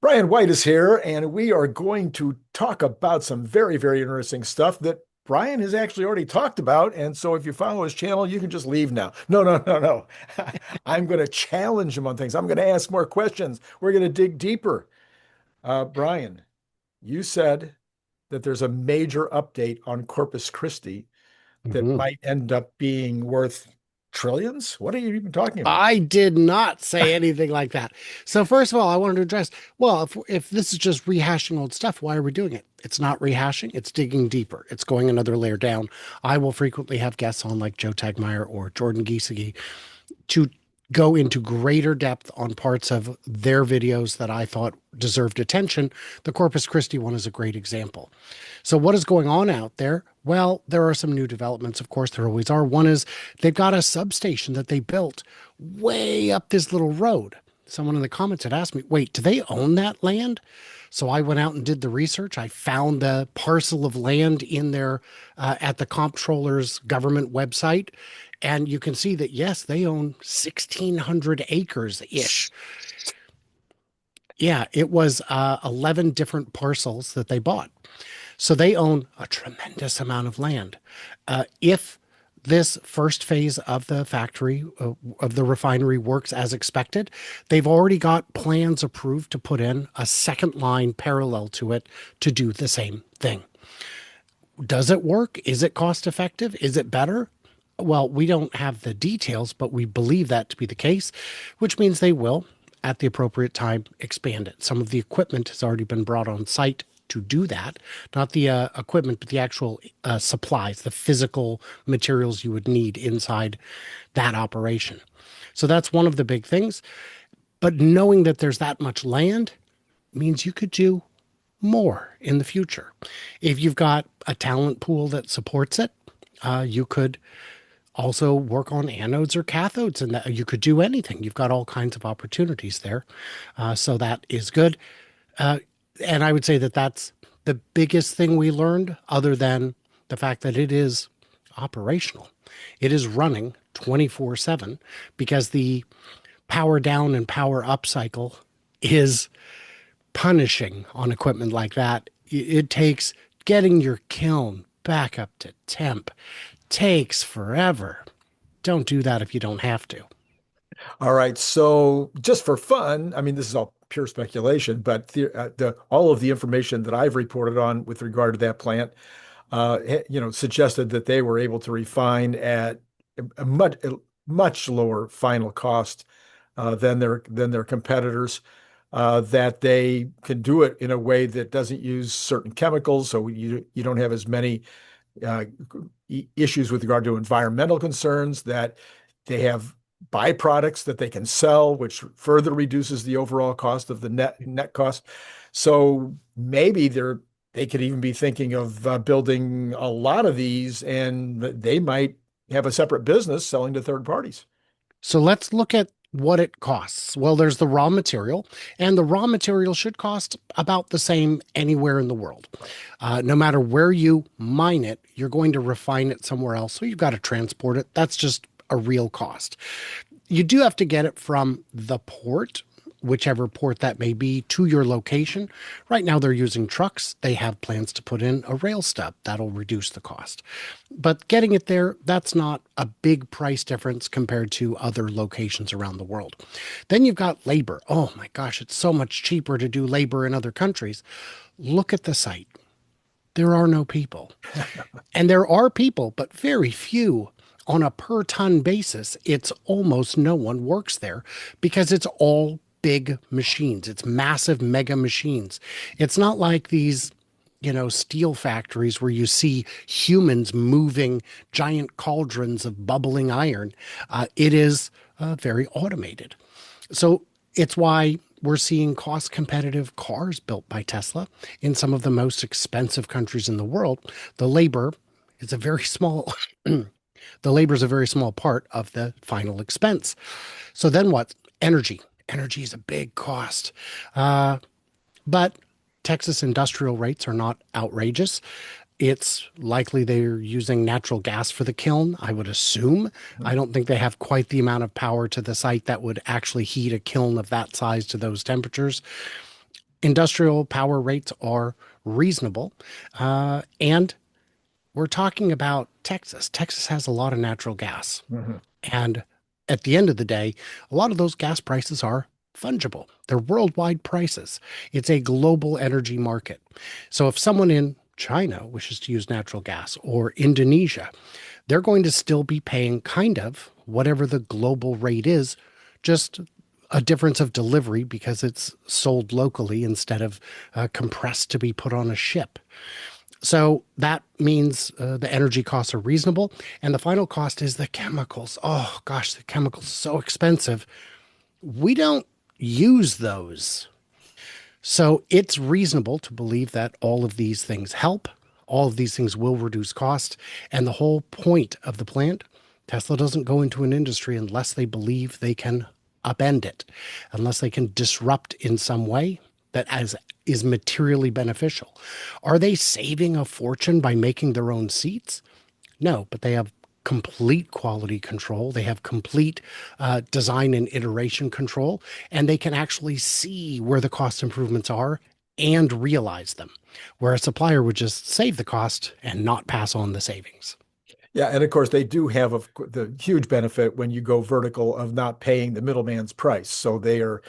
Brian White is here, and we are going to talk about some very, very interesting stuff that Brian has actually already talked about. And so if you follow his channel, you can just leave now. No, no, no, no. I'm going to challenge him on things. I'm going to ask more questions. We're going to dig deeper. Brian, you said that there's a major update on Corpus Christi that Mhm. might end up being worth trillions. What are you even talking about? I did not say anything like that. So first of all, I wanted to address, well, if this is just rehashing old stuff, why are we doing it? It's not rehashing, it's digging deeper. It's going another layer down. I will frequently have guests on like 𝐸𝐸𝐽 or Jordan Gieseke to go into greater depth on parts of their videos that I thought deserved attention. The Corpus Christi one is a great example. So what is going on out there? Well, there are some new developments. Of course, there always are. One is they've got a substation that they built way up this little road. Someone in the comments had asked me, wait, do they own that land? So I went out and did the research. I found the parcel of land in there at the comptroller's government website. And you can see that, yes, they own 1,600 acres ish. Yeah, it was 11 different parcels that they bought. So they own a tremendous amount of land. If this first phase of the factory, of the refinery works as expected, they've already got plans approved to put in a second line parallel to it to do the same thing. Does it work? Is it cost effective? Is it better? Well, we don't have the details, but we believe that to be the case, which means they will, at the appropriate time, expand it. Some of the equipment has already been brought on site to do that. Not the equipment, but the actual supplies, the physical materials you would need inside that operation. So that's one of the big things. But knowing that there's that much land means you could do more in the future. If you've got a talent pool that supports it, you could also work on anodes or cathodes, and that you could do anything. You've got all kinds of opportunities there. So that is good. And I would say that that's the biggest thing we learned, other than the fact that it is operational. It is running 24/7 because the power down and power up cycle is punishing on equipment like that. It takes getting your kiln back up to temp takes forever. Don't do that if you don't have to. All right. So just for fun, I mean, this is all pure speculation, but all of the information that I've reported on with regard to that plant, suggested that they were able to refine at a much lower final cost than their competitors. That they can do it in a way that doesn't use certain chemicals, so you don't have as many uh, issues with regard to environmental concerns, that they have byproducts that they can sell, which further reduces the overall cost of the net cost. So maybe they could even be thinking of building a lot of these, and they might have a separate business selling to third parties. So let's look at what it costs. Well, there's the raw material, and the raw material should cost about the same anywhere in the world. No matter where you mine it, you're going to refine it somewhere else. So you've got to transport it. That's just a real cost. You do have to get it from the port, whichever port that may be, to your location. Right now, they're using trucks. They have plans to put in a rail stub. That'll reduce the cost. But getting it there, that's not a big price difference compared to other locations around the world. Then you've got labor. Oh my gosh, it's so much cheaper to do labor in other countries. Look at the site. There are no people. And there are people, but very few. On a per ton basis, it's almost no one works there because it's all big machines. It's massive mega machines. It's not like these, steel factories where you see humans moving giant cauldrons of bubbling iron. It is very automated. So it's why we're seeing cost competitive cars built by Tesla in some of the most expensive countries in the world. The labor is a very small the labor is a very small part of the final expense. So then what? Energy. Energy is a big cost. But Texas industrial rates are not outrageous. It's likely they're using natural gas for the kiln, I would assume. I don't think they have quite the amount of power to the site that would actually heat a kiln of that size to those temperatures. Industrial power rates are reasonable. And we're talking about Texas. Texas has a lot of natural gas. Mhm. And at the end of the day, a lot of those gas prices are fungible. They're worldwide prices. It's a global energy market. So if someone in China wishes to use natural gas or Indonesia, they're going to still be paying kind of whatever the global rate is, just a difference of delivery because it's sold locally instead of compressed to be put on a ship. So that means the energy costs are reasonable. And the final cost is the chemicals. Oh, gosh, the chemicals are so expensive. We don't use those. So it's reasonable to believe that all of these things help. All of these things will reduce cost. And the whole point of the plant, Tesla doesn't go into an industry unless they believe they can upend it, unless they can disrupt in some way that is materially beneficial. Are they saving a fortune by making their own seats? No, but they have complete quality control. They have complete design and iteration control, and they can actually see where the cost improvements are and realize them, where a supplier would just save the cost and not pass on the savings. Yeah, and of course they do have the huge benefit when you go vertical of not paying the middleman's price. So they are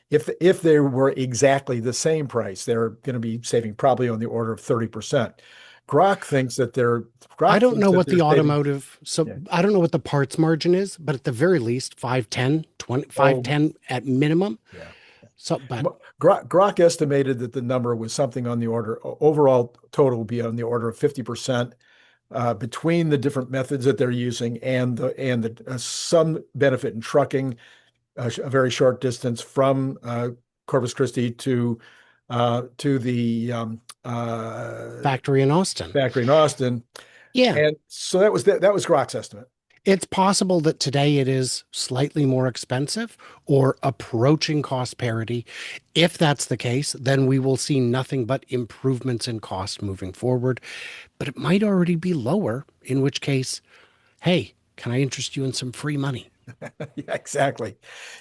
if they were exactly the same price, they're going to be saving probably on the order of 30%. Grok thinks that they're I Grok don't thinks know that what they're the saving. automotive, so Yeah. I don't know what the parts margin is, but at the very least, 5, 10, 20, 5, Oh, 10 at minimum. yeah. So, but Grok estimated that the number was something on the order, overall total will be on the order of 50% between the different methods that they're using and the some benefit in trucking a very short distance from Corpus Christi to the factory in Austin. factory in Austin. Yeah, And so that was Grok's estimate. it's possible that today it is slightly more expensive or approaching cost parity. If that's the case, then we will see nothing but improvements in cost moving forward. But it might already be lower, in which case, hey, can I interest you in some free money? Yeah, exactly.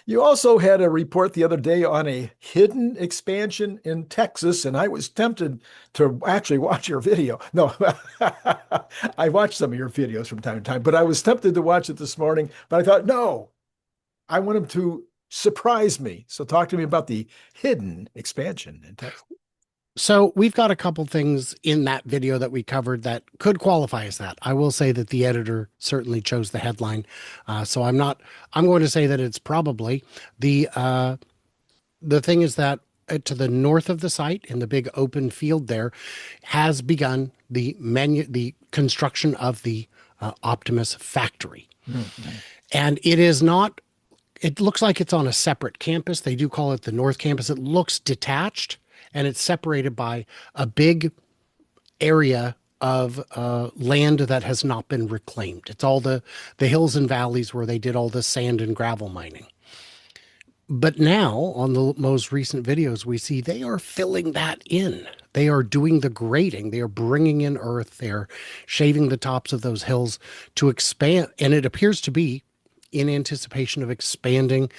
You also had a report the other day on a hidden expansion in Texas, and I was tempted to actually watch your video. No, I watch some of your videos from time to time, but I was tempted to watch it this morning, but I thought, no, I want him to surprise me. So talk to me about the hidden expansion in Texas. So we've got a couple things in that video that we covered that could qualify as that. I will say that the editor certainly chose the headline. So I'm going to say that it's probably the thing is that to the north of the site in the big open field there has begun the construction of the Optimus factory. Mhm. And it is not, it looks like it's on a separate campus. They do call it the North Campus. It looks detached and it's separated by a big area of land that has not been reclaimed. It's all the hills and valleys where they did all the sand and gravel mining. But now, on the most recent videos, we see they are filling that in. They are doing the grading. They are bringing in earth. They're shaving the tops of those hills to expand. And it appears to be in anticipation of expanding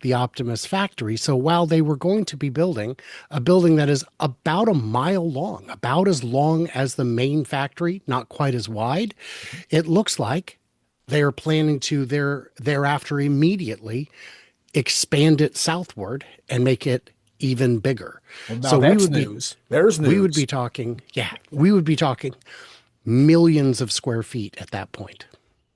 the Optimus factory. So while they were going to be building a building that is about a mile long, about as long as the main factory, not quite as wide, it looks like they are planning to thereafter immediately expand it southward and make it even bigger. Well, now So that's news. There's we would be news. talking, yeah, we would be talking millions of square feet at that point,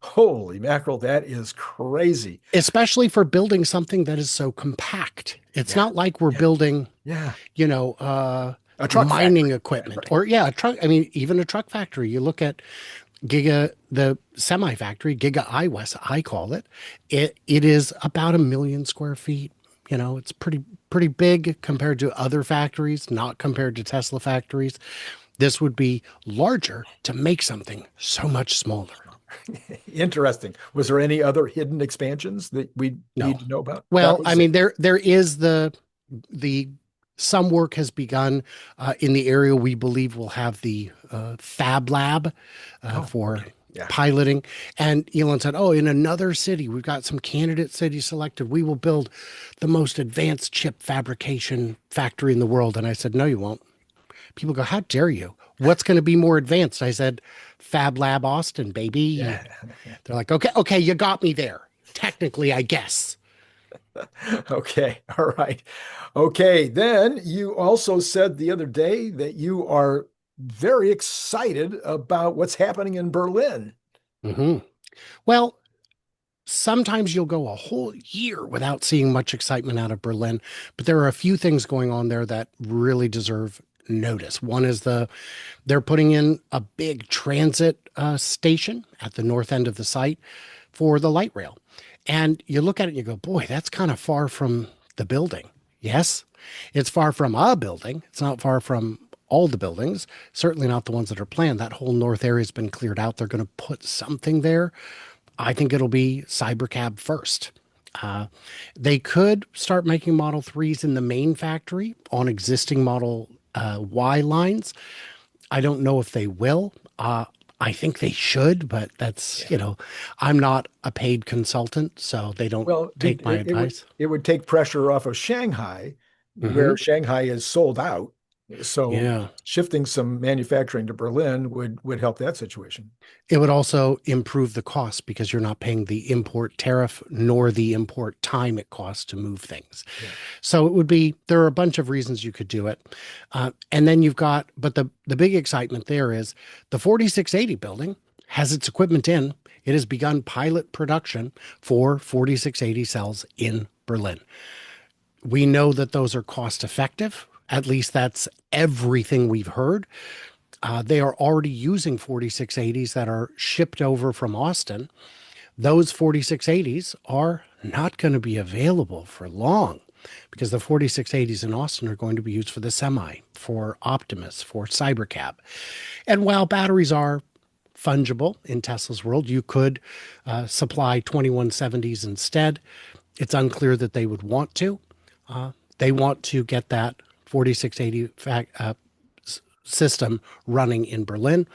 Holy mackerel, that is crazy. especially for building something that is so compact. It's Yeah, not like we're yeah, building, yeah. you know, A truck mining factory. Yeah, equipment right. or yeah, a truck. I mean, even a truck factory. You look at the semi factory, Giga iWest, I call it. It is about 1 million square feet. You know, it's pretty big compared to other factories, not compared to Tesla factories. This would be larger to make something so much smaller. Interesting. Was there any other hidden expansions that we No. need to know about? That Well, I was mean, it. there is the some work has begun in the area we believe will have the Fab Lab Oh, for okay. Yeah. piloting. And Elon said, oh, in another city, we've got some candidate cities selected. We will build the most advanced chip fabrication factory in the world. And I said, no, you won't. People go, how dare you? What's going to be more advanced? I said, Fab Lab Austin, baby. Yeah. They're like, okay, you got me there. Technically, I guess. Okay. All right. Okay. Then you also said the other day that you are very excited about what's happening in Berlin. Hmm. Well, sometimes you'll go a whole year without seeing much excitement out of Berlin, but there are a few things going on there that really deserve notice. One is they're putting in a big transit station at the north end of the site for the light rail. And you look at it and you go, boy, that's kind of far from the building. Yes, it's far from a building. It's not far from all the buildings, certainly not the ones that are planned. That whole north area has been cleared out. They're going to put something there. I think it'll be Cybercab first. Uh, they could start making Model 3s in the main factory on existing Model Y lines. I don't know if they will. I think they should, but that's, Yeah. I'm not a paid consultant, so they don't Well, take my advice. it would take pressure off of Shanghai, Hmm. where Shanghai is sold out. So Yeah. shifting some manufacturing to Berlin would help that situation. It would also improve the cost because you're not paying the import tariff nor the import time it costs to move things. Yeah. So there are a bunch of reasons you could do it. And then but the big excitement there is the 4680 building has its equipment in. It has begun pilot production for 4680 cells in Berlin. We know that those are cost effective. At least that's everything we've heard. They are already using 4680s that are shipped over from Austin. Those 4680s are not going to be available for long because the 4680s in Austin are going to be used for the Semi, for Optimus, for Cybercab. And while batteries are fungible in Tesla's world, you could supply 2170s instead. It's unclear that they would want to. They want to get that 4680 system running in Berlin.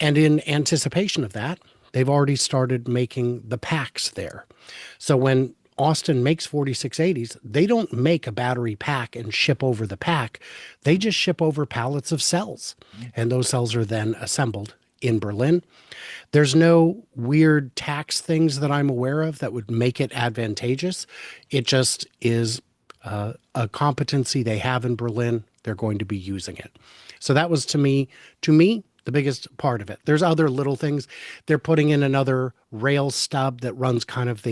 And in anticipation of that, they've already started making the packs there. So when Austin makes 4680s, they don't make a battery pack and ship over the pack. They just ship over pallets of cells. And those cells are then assembled in Berlin. There's no weird tax things that I'm aware of that would make it advantageous. It just is a competency they have in Berlin. They're going to be using it. So that was to me, the biggest part of it. There's other little things. They're putting in another rail stub that runs kind of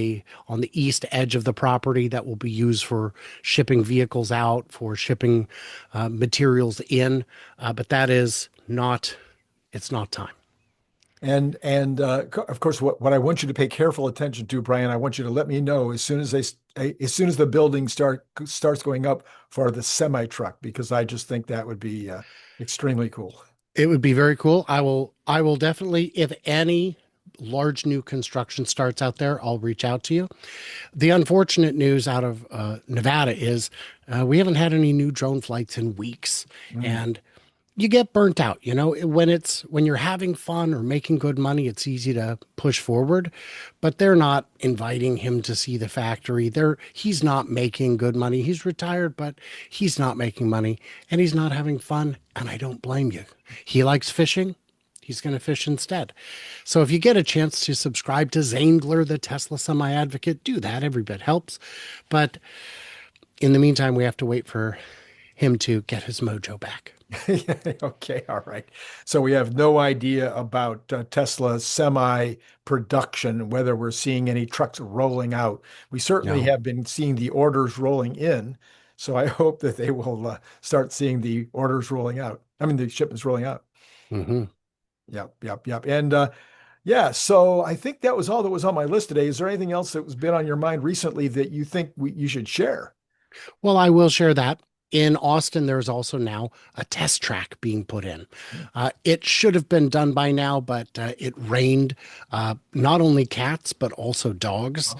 on the east edge of the property that will be used for shipping vehicles out, for shipping materials in. But it's not time. Of course, what I want you to pay careful attention to, Brian, I want you to let me know as soon as the building starts going up for the semi truck, because I just think that would be extremely cool. It would be very cool. I will definitely, if any large new construction starts out there, I'll reach out to you. The unfortunate news out of Nevada is we haven't had any new drone flights in weeks, Mm. and you get burnt out. When you're having fun or making good money, it's easy to push forward, but they're not inviting him to see the factory. He's not making good money. He's retired, but he's not making money and he's not having fun. And I don't blame you. He likes fishing. He's going to fish instead. So if you get a chance to subscribe to 𝐑𝐚𝐽𝐽, the Tesla Semi Advocate, do that. Every bit helps. But in the meantime, we have to wait for him to get his mojo back. Okay, all right. So we have no idea about Tesla semi production, whether we're seeing any trucks rolling out. We certainly No. have been seeing the orders rolling in. So I hope that they will start seeing the orders rolling out. I mean, the shipments rolling out. Hmm. Yep, yep, yep. And yeah, so I think that was all that was on my list today. Is there anything else that was been on your mind recently that you think you should share? Well, I will share that. In Austin, there's also now a test track being put in. Hmm. It should have been done by now, but it rained not only cats, but also dogs.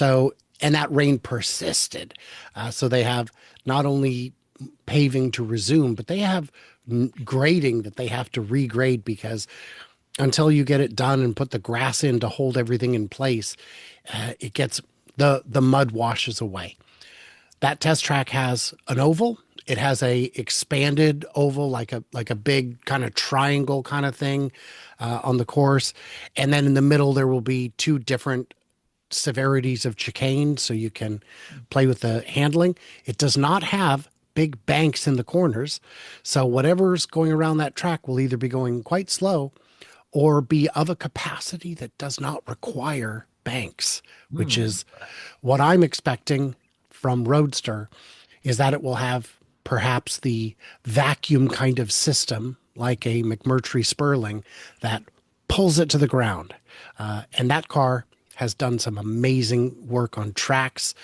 Oh, And that rain persisted. So they have not only paving to resume, but they have grading that they have to regrade because until you get it done and put the grass in to hold everything in place, it gets the mud washes away. That test track has an oval. It has a expanded oval, like a big kind of triangle kind of thing on the course, and then in the middle there will be two different severities of chicane, so you can play with the handling. It does not have big banks in the corners, so whatever's going around that track will either be going quite slow or be of a capacity that does not require banks, which Hmm. is what I'm expecting from Roadster, is that it will have perhaps the vacuum kind of system like a McMurtry Sperling that pulls it to the ground. And that car has done some amazing work on tracks.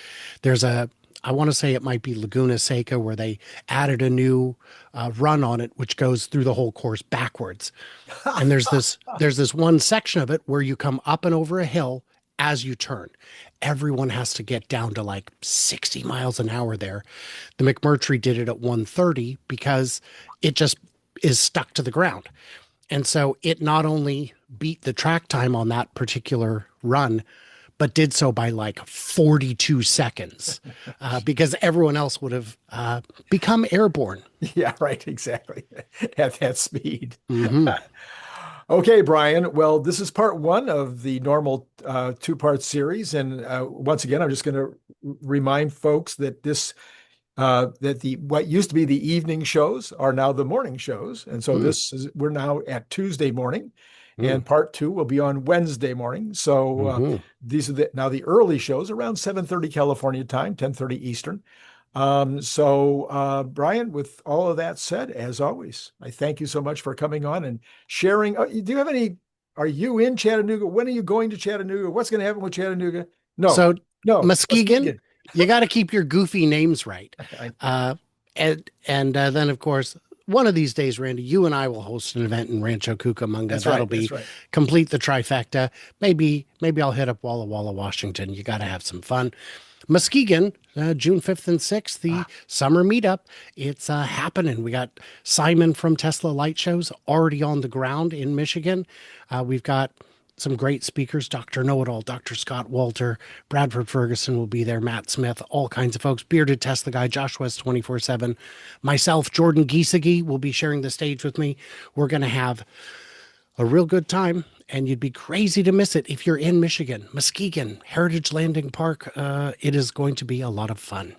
I want to say it might be Laguna Seca, where they added a new run on it, which goes through the whole course backwards. And there's this one section of it where you come up and over a hill as you turn. Everyone has to get down to like 60 miles an hour there. The McMurtry did it at 130 because it just is stuck to the ground. And so it not only beat the track time on that particular run, but did so by like 42 seconds because everyone else would have become airborne. Yeah, right, exactly. At that speed. Hmm. Okay, Brian. Well, this is part one of the normal two-part series. And once again, I'm just going to remind folks that that the what used to be the evening shows are now the morning shows. And so we're now at Tuesday morning, and part two will be on Wednesday morning. So Mm-hmm. these are now the early shows around 7:30 California time, 10:30 Eastern. Brian, with all of that said, as always, I thank you so much for coming on and sharing. Do you have any? Are you in Chattanooga? When are you going to Chattanooga? What's going to happen with Chattanooga? No, So, no, Muskegon, Muskegon. you got to keep your goofy names right. I, Uh, and then, of course, one of these days, Randy, you and I will host an event in Rancho Cucamonga. that's That'll right. That's be right. complete the trifecta. Maybe I'll hit up Walla Walla, Washington. You got to have some fun. Muskegon, June 5th and 6th, the Ah, summer meetup. It's happening. We got Simon from Tesla Light Shows already on the ground in Michigan. We've got some great speakers, Dr. Know-It-All, Dr. Scott Walter, Bradford Ferguson will be there, Matt Smith, all kinds of folks, Bearded Tesla Guy, Josh West 24/7, myself, Jordan 𝐑𝐚𝐧𝐝𝐲 will be sharing the stage with me. We're going to have a real good time, and you'd be crazy to miss it if you're in Michigan. Muskegon, Heritage Landing Park. It is going to be a lot of fun.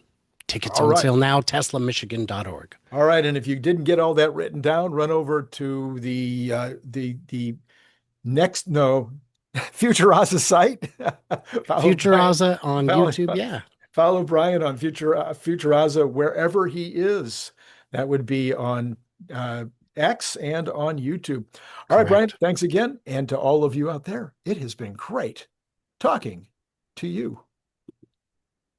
Tickets all on right. sale now, teslamichigan.org. All right. And if you didn't get all that written down, run over to the next no FutureAza site. Follow Brian. FutureAza on Follow, YouTube. Yeah, follow Brian on FutureAza wherever he is. That would be on X and on YouTube. All right, Brian. correct. Thanks again, and to all of you out there. It has been great talking to you.